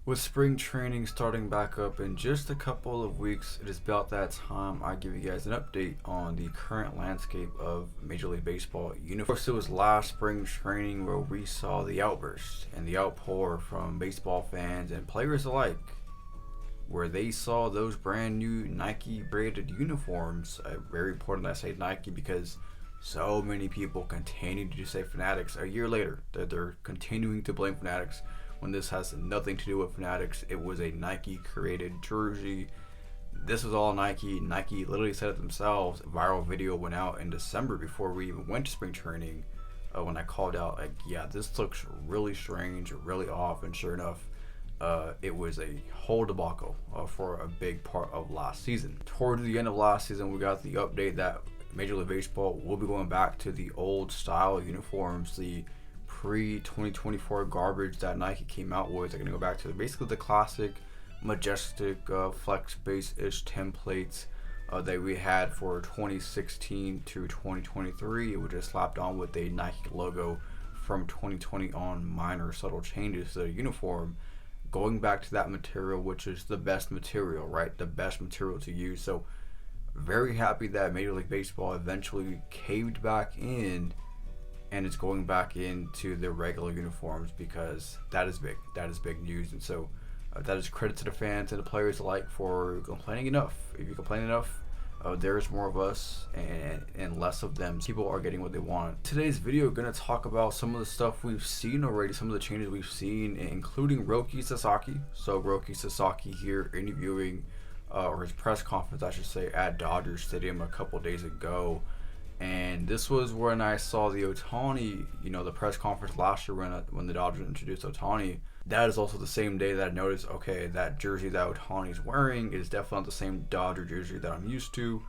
With spring training starting back up in just a couple of weeks, it is about that time I give you guys an update on the current landscape of Major League Baseball uniforms. Of course, it was last spring training where we saw the outburst and the outpour from baseball fans and players alike, where they saw those brand new Nike branded uniforms. Very important that I say Nike because so many people continue to say Fanatics a year later, that they're continuing to blame Fanatics when this has nothing to do with Fanatics. It was a Nike created jersey. This was all Nike. Nike literally said it themselves. A viral video went out in December before we even went to spring training, when I called out, like, yeah, this looks really strange, really off, and sure enough, it was a whole debacle for a big part of last season. Towards the end of last season, we got the update that Major League Baseball will be going back to the old style uniforms, the pre-2024 garbage that Nike came out with. They're going to go back to basically the classic majestic flex base-ish templates that we had for 2016 to 2023. It was just slapped on with a Nike logo from 2020 on, minor subtle changes to the uniform, going back to that material, which is the best material, right? The best material to use. So very happy that Major League Baseball eventually caved back in and it's going back into the regular uniforms, because that is big. That is big news. And so that is credit to the fans and the players alike for complaining enough. If you complain enough, there's more of us and less of them. People are getting what they want. Today's video, going to talk about some of the stuff we've seen already, some of the changes we've seen, including Roki Sasaki. So Roki Sasaki here interviewing, or his press conference, I should say, at Dodger Stadium a couple days ago. And this was when I saw the Ohtani, the press conference last year when the Dodgers introduced Ohtani. That is also the same day that I noticed, okay, that jersey that Ohtani's wearing is definitely not the same Dodger jersey that I'm used to.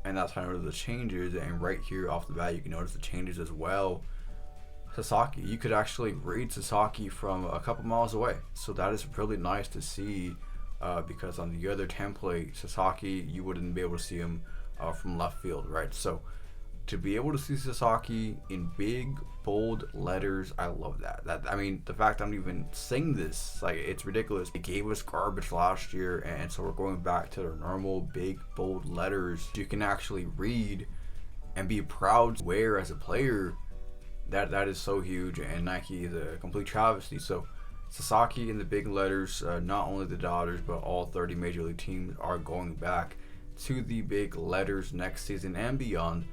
And that's how I noticed the changes. And right here off the bat, you can notice the changes as well. Sasaki, you could actually read Sasaki from a couple miles away. So that is really nice to see, because on the other template, Sasaki, you wouldn't be able to see him from left field, right? So to be able to see Sasaki in big, bold letters, I love that. I mean, the fact I'm even saying this, like, it's ridiculous. It gave us garbage last year, and so we're going back to the normal, big, bold letters you can actually read and be proud to wear as a player. That is so huge, and Nike is a complete travesty. So Sasaki in the big letters, not only the Dodgers, but all 30 major league teams are going back to the big letters next season and beyond.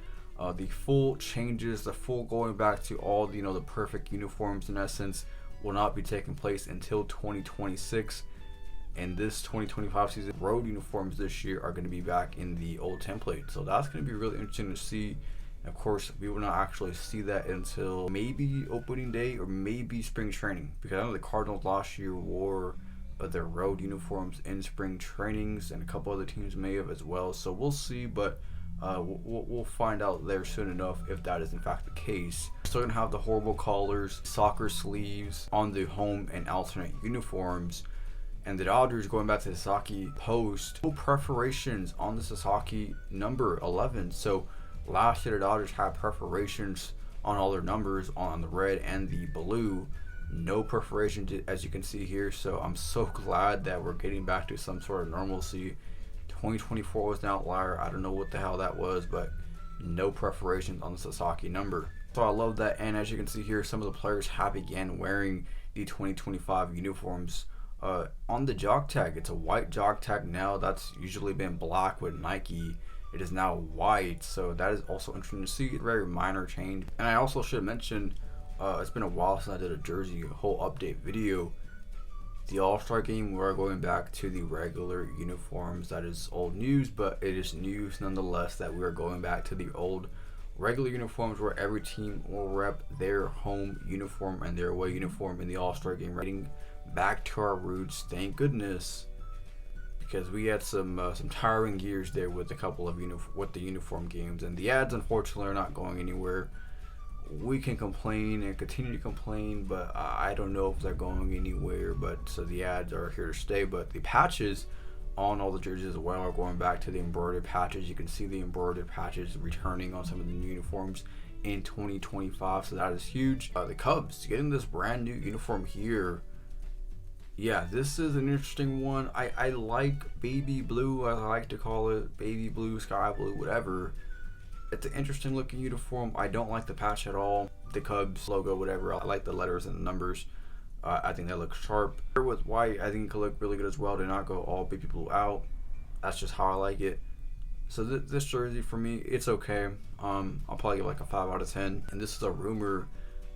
The full changes, the full going back to all the, the perfect uniforms in essence, will not be taking place until 2026. And this 2025 season, road uniforms this year are going to be back in the old template. So that's going to be really interesting to see. Of course, we will not actually see that until maybe opening day or maybe spring training, because I know the Cardinals last year wore their road uniforms in spring trainings, and a couple other teams may have as well. So we'll see, but we'll find out there soon enough if that is in fact the case. Still gonna have the horrible collars, soccer sleeves on the home and alternate uniforms, and the Dodgers, going back to the Sasaki post, no perforations on the Sasaki number 11. So last year the Dodgers had perforations on all their numbers on the red and the blue. No perforation, as you can see here. So I'm so glad that we're getting back to some sort of normalcy. 2024 was an outlier. I don't know what the hell that was, but no perforations on the Sasaki number. So I love that. And as you can see here, some of the players have began wearing the 2025 uniforms. On the jog tag, it's a white jog tag now. That's usually been black with Nike. It is now white, so that is also interesting to see. A very minor change. And I also should mention, it's been a while since I did a jersey whole update video. The All-Star game, we're going back to the regular uniforms. That is old news, but it is news nonetheless that we are going back to the old regular uniforms, where every team will rep their home uniform and their away uniform in the All-Star game. Getting back to our roots, thank goodness, because we had some tiring years there with a couple of with the uniform games, and the ads unfortunately are not going anywhere. We can complain and continue to complain, but I don't know if they're going anywhere. But so the ads are here to stay. But the patches on all the jerseys as well are going back to the embroidered patches. You can see the embroidered patches returning on some of the new uniforms in 2025, so that is huge. The Cubs getting this brand new uniform here. Yeah, this is an interesting one. I like baby blue, as I like to call it, baby blue, sky blue, whatever. It's an interesting looking uniform. I don't like the patch at all. The Cubs logo, whatever. I like the letters and the numbers. I think that looks sharp. With white, I think it could look really good as well. Do not go all baby blue out. That's just how I like it. So this jersey for me, it's okay. I'll probably give like a 5 out of 10. And this is a rumor.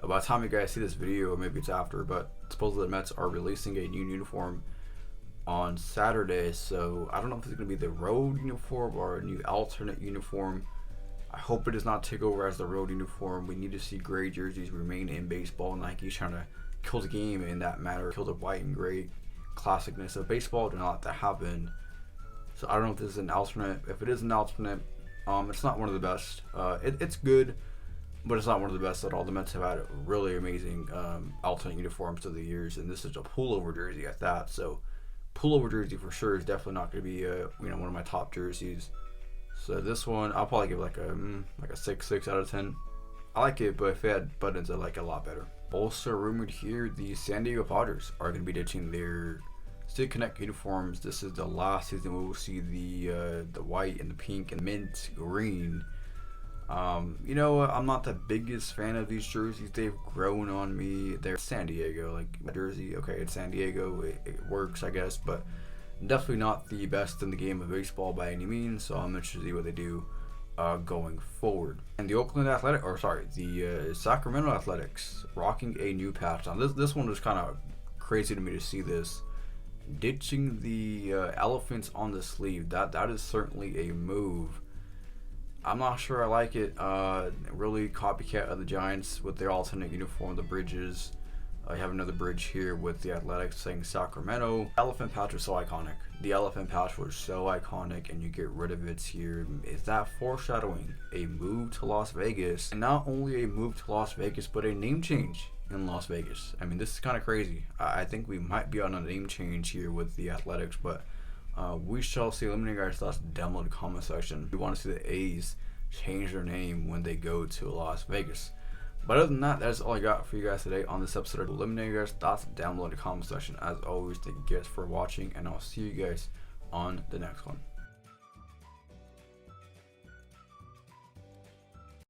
By the time you guys see this video, or maybe it's after, but supposedly the Mets are releasing a new uniform on Saturday. So I don't know if it's going to be the road uniform or a new alternate uniform. I hope it does not take over as the road uniform. We need to see gray jerseys remain in baseball. Nike's trying to kill the game in that matter, kill the white and gray classicness of baseball. Do not let that happen. So I don't know if this is an alternate. If it is an alternate, it's not one of the best. It's good, but it's not one of the best at all. The Mets have had really amazing alternate uniforms through the years, and this is a pullover jersey at that. So pullover jersey for sure is definitely not going to be one of my top jerseys. So this one, I'll probably give like a 6 out of 10. I like it, but if it had buttons, I like it a lot better. Also rumored here, the San Diego Padres are going to be ditching their Stick Connect uniforms. This is the last season we will see the white and the pink and mint green. You know, I'm not the biggest fan of these jerseys. They've grown on me. They're San Diego, like my jersey. Okay, it's San Diego. It works, I guess, but definitely not the best in the game of baseball by any means. So I'm interested to see what they do going forward. And the the Sacramento Athletics rocking a new patch. Now this one was kind of crazy to me to see this. Ditching the elephants on the sleeve. That is certainly a move. I'm not sure I like it. Really copycat of the Giants with their alternate uniform, the bridges. I have another bridge here with the Athletics saying Sacramento. Elephant patch was so iconic. The elephant patch was so iconic, and you get rid of it here. Is that foreshadowing a move to Las Vegas? And not only a move to Las Vegas, but a name change in Las Vegas. I mean, this is kind of crazy. I think we might be on a name change here with the Athletics, but we shall see. Let me know your guys' thoughts down below in the comment section. We want to see the A's change their name when they go to Las Vegas. But other than that, that's all I got for you guys today on this episode. Let me know your guys' thoughts down below in the comment section. As always, thank you guys for watching, and I'll see you guys on the next one.